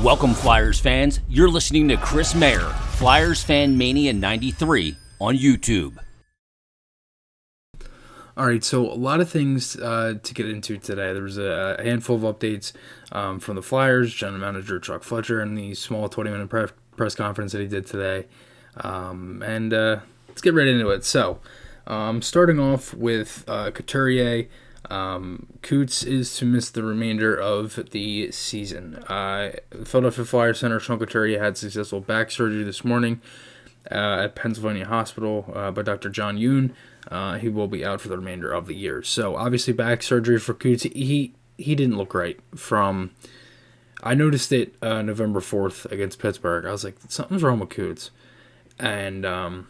Welcome, Flyers fans. You're listening to Chris Mayer, Flyers Fan Mania 93 on YouTube. All right, so a lot of things to get into today. There's a handful of updates from the Flyers, General Manager Chuck Fletcher, and the small 20-minute press conference that he did today. Let's get right into it. So, starting off with Couturier. Coots is to miss the remainder of the season. Philadelphia Flyers center Sean Couturier had successful back surgery this morning at Pennsylvania Hospital by Dr. John Yoon. He will be out for the remainder of the year. So obviously back surgery for Coots. He didn't look right I noticed it November 4th against Pittsburgh. I was like, something's wrong with Coots. And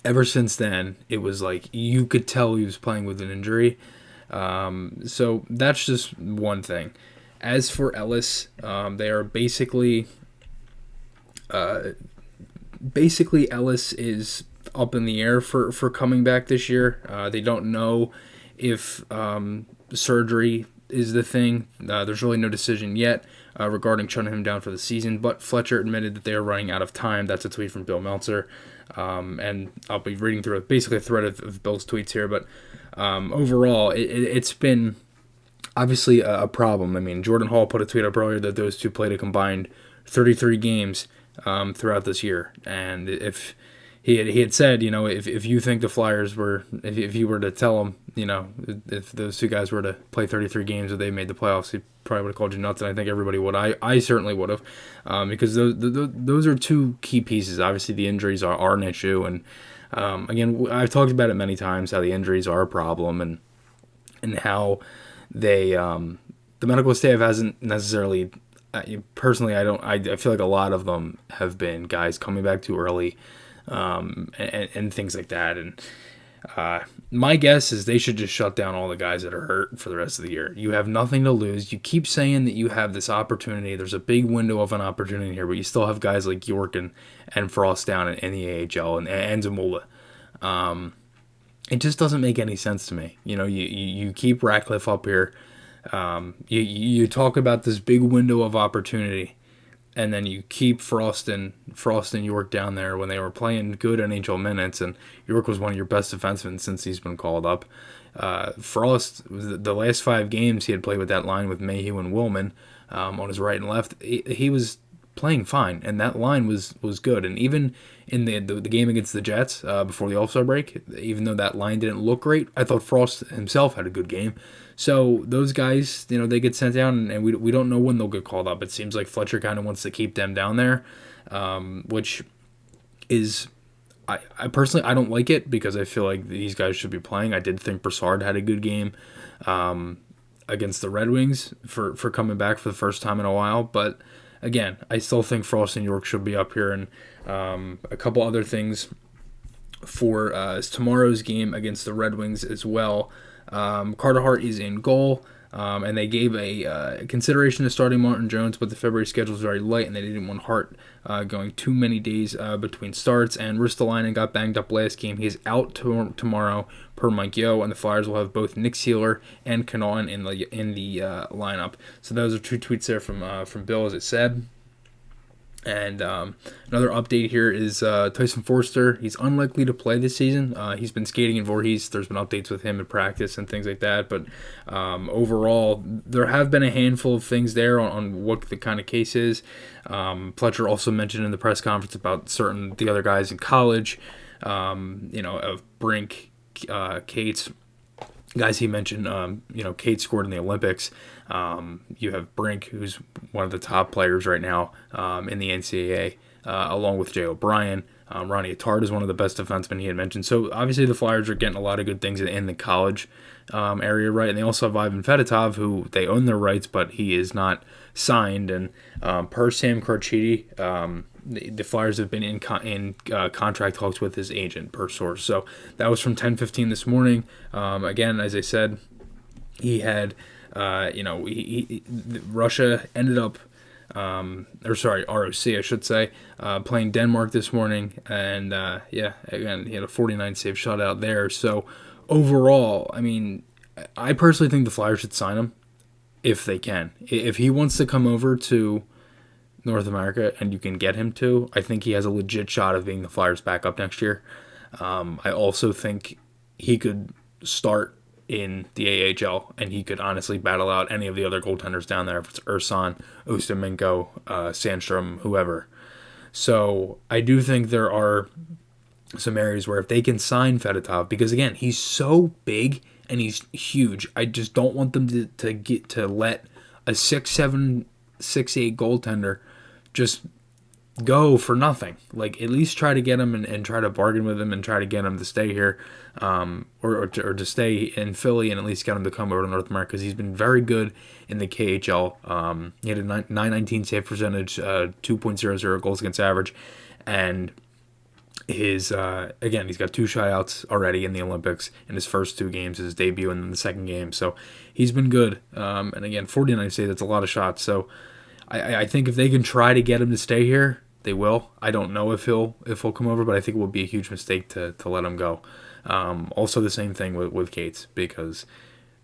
ever since then, it was like you could tell he was playing with an injury. So that's just one thing. As for Ellis, they are basically Ellis is up in the air for coming back this year. They don't know if surgery is the thing. There's really no decision yet regarding shutting him down for the season, but Fletcher admitted that they are running out of time. That's a tweet from Bill Meltzer. And I'll be reading through basically a thread of Bill's tweets here, but overall, it's been obviously a problem. I mean, Jordan Hall put a tweet up earlier that those two played a combined 33 games throughout this year, and if he had said, if you think the Flyers were, if you were to tell him, if those two guys were to play 33 games or they made the playoffs, he probably would have called you nuts, and I think everybody would. I certainly would have, because those are two key pieces. Obviously, the injuries are an issue, and again, I've talked about it many times how the injuries are a problem, and how they the medical staff hasn't necessarily. Personally, I feel like a lot of them have been guys coming back too early. And things like that. And my guess is they should just shut down all the guys that are hurt for the rest of the year. You have nothing to lose. You keep saying that you have this opportunity. There's a big window of an opportunity here, but you still have guys like York and Frost down in the AHL and Zamula. It just doesn't make any sense to me. You keep Ratcliffe up here. You talk about this big window of opportunity. And then you keep Frost and York down there when they were playing good NHL minutes, and York was one of your best defensemen since he's been called up. Frost, the last 5 games he had played with that line with Mayhew and Willman on his right and left, he was playing fine, and that line was good. And even in the game against the Jets before the All-Star break, even though that line didn't look great, I thought Frost himself had a good game. So those guys, they get sent down, and we don't know when they'll get called up. It seems like Fletcher kind of wants to keep them down there, which is, I personally, I don't like it because I feel like these guys should be playing. I did think Brassard had a good game against the Red Wings for coming back for the first time in a while, but again, I still think Frost and York should be up here. And a couple other things for tomorrow's game against the Red Wings as well. Carter Hart is in goal, and they gave a consideration to starting Martin Jones, but the February schedule is very light, and they didn't want Hart going too many days between starts. And Ristolainen got banged up last game. He is out tomorrow per Mike Yeo, and the Flyers will have both Nick Seeler and Kanon in the lineup. So those are 2 tweets there from Bill, as it said. And another update here is Tyson Forster. He's unlikely to play this season. He's been skating in Voorhees. There's been updates with him in practice and things like that. But overall, there have been a handful of things there on what the kind of case is. Fletcher also mentioned in the press conference about the other guys in college, of Brink, Cates. Guys he mentioned, Kate scored in the Olympics. You have Brink, who's one of the top players right now in the NCAA, along with Jay O'Brien. Ronnie Attard is one of the best defensemen he had mentioned. So obviously the Flyers are getting a lot of good things in the college area, right? And they also have Ivan Fedotov, who they own their rights, but he is not signed. And per Sam Carchidi, the Flyers have been in contract talks with his agent, per source. So that was from 10:15 this morning. Again, as I said, he had, Russia ended up, ROC, I should say, playing Denmark this morning. And, again, he had a 49-save shutout there. So overall, I mean, I personally think the Flyers should sign him if they can. If he wants to come over to North America and you can get him to, I think he has a legit shot of being the Flyers' backup next year. I also think he could start in the AHL, and he could honestly battle out any of the other goaltenders down there, if it's Ursan, Ostaminko, Sandstrom, whoever. So I do think there are some areas where if they can sign Fedotov, because again, he's so big and he's huge, I just don't want them to let a 6'7", 6'8" goaltender just go for nothing. Like, at least try to get him and try to bargain with him and try to get him to stay here, or to stay in Philly and at least get him to come over to North America, because he's been very good in the KHL. He had a 919 save percentage, 2.00 goals against average, and his again, he's got 2 shutouts already in the Olympics in his first 2 games, his debut and then the second game. So he's been good. And again, 49 saves, that's a lot of shots. So I think if they can try to get him to stay here, they will. I don't know if he'll come over, but I think it would be a huge mistake to let him go. Also, the same thing with Cates, because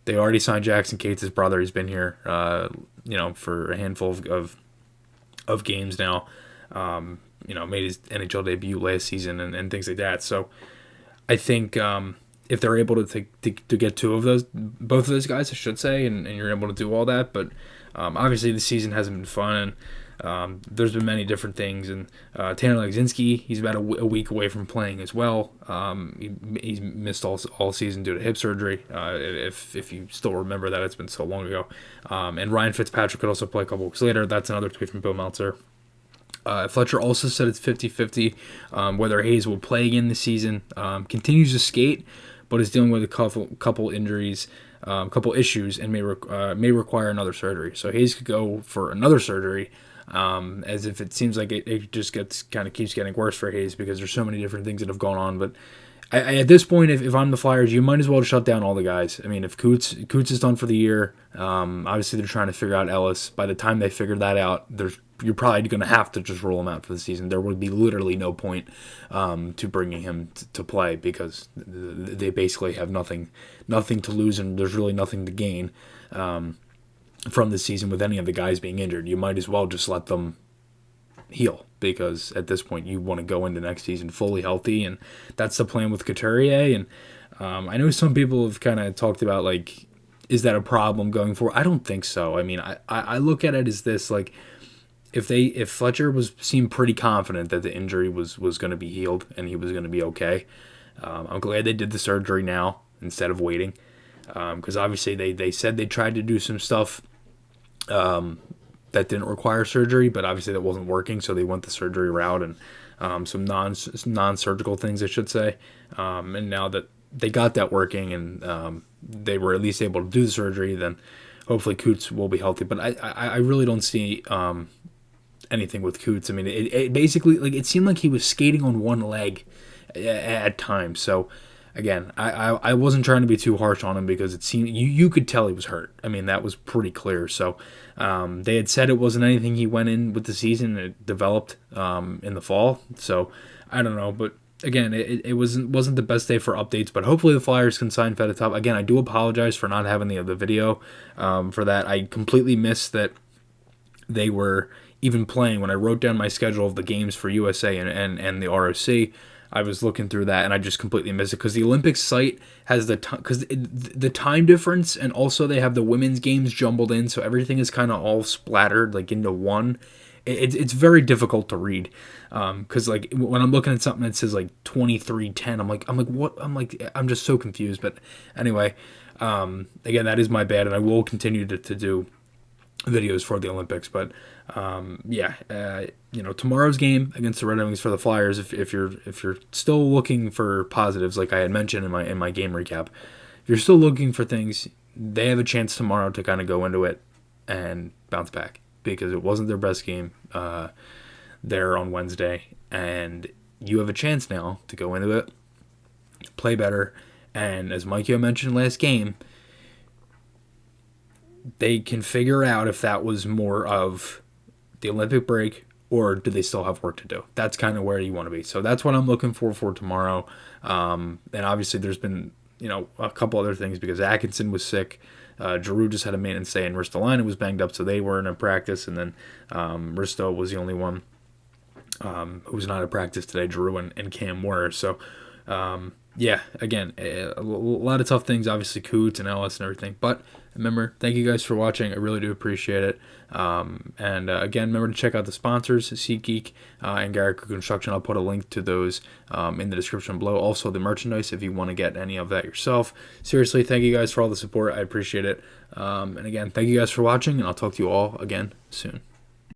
they already signed Jackson Cates, his brother. He's been here, for a handful of games now. Made his NHL debut last season and things like that. So I think if they're able to get both of those guys, I should say, and you're able to do all that, but obviously the season hasn't been fun, and there's been many different things. And Tanner Legzinski, he's about a week away from playing as well. He's missed all season due to hip surgery. If you still remember that, it's been so long ago. And Ryan Fitzpatrick could also play a couple weeks later. That's another tweet from Bill Meltzer. Fletcher also said it's 50-50 whether Hayes will play again this season. Continues to skate, but is dealing with a couple injuries, couple issues, and may require another surgery. So Hayes could go for another surgery, as if it seems like it just keeps getting worse for Hayes, because there's so many different things that have gone on. But at this point, if I'm the Flyers, you might as well shut down all the guys. I mean, if Coots is done for the year, obviously they're trying to figure out Ellis. By the time they figure that out, you're probably going to have to just roll him out for the season. There would be literally no point to bringing him to play, because they basically have nothing to lose, and there's really nothing to gain from this season with any of the guys being injured. You might as well just let them heal, because at this point you want to go into next season fully healthy, and that's the plan with Couturier. And I know some people have kind of talked about, like, is that a problem going forward? I don't think so. I mean, I look at it as this, like, if Fletcher seemed pretty confident that the injury was going to be healed and he was going to be okay, I'm glad they did the surgery now instead of waiting, because obviously they said they tried to do some stuff that didn't require surgery, but obviously that wasn't working, so they went the surgery route, and some non-surgical things, I should say. And now that they got that working, and they were at least able to do the surgery, then hopefully Coots will be healthy. But I really don't see anything with Coots. I mean, it basically, like, it seemed like he was skating on one leg at times. So again, I wasn't trying to be too harsh on him, because it seemed you could tell he was hurt. I mean, that was pretty clear. So they had said it wasn't anything he went in with the season. It developed in the fall. So I don't know, but again, it wasn't the best day for updates. But hopefully the Flyers can sign Fedotov. Again, I do apologize for not having the video for that. I completely missed that they were even playing. When I wrote down my schedule of the games for USA and the ROC, I was looking through that, and I just completely missed it, because the Olympics site has the time difference, and also they have the women's games jumbled in, so everything is kind of all splattered like into one. It's very difficult to read, because like when I'm looking at something that says like 23:10, I'm like what? I'm just so confused. But anyway, again, that is my bad, and I will continue to do videos for the Olympics. But tomorrow's game against the Red Wings for the Flyers, if you're still looking for positives, like I had mentioned in my game recap, if you're still looking for things, they have a chance tomorrow to kind of go into it and bounce back, because it wasn't their best game there on Wednesday, and you have a chance now to go into it, play better, and as Mikey mentioned last game, they can figure out if that was more of the Olympic break, or do they still have work to do? That's kind of where you want to be. So that's what I'm looking for tomorrow. And obviously there's been, a couple other things, because Atkinson was sick. Giroux just had a maintenance day, and Ristolainen was banged up, so they weren't in practice. And then Risto was the only one who was not at practice today. Giroux and Cam were. So, yeah, again, a lot of tough things, obviously, Coots and Ellis and everything. But remember, thank you guys for watching. I really do appreciate it. Again, remember to check out the sponsors, SeatGeek and Garrett Group Construction. I'll put a link to those in the description below. Also, the merchandise if you want to get any of that yourself. Seriously, thank you guys for all the support. I appreciate it. And again, thank you guys for watching, and I'll talk to you all again soon.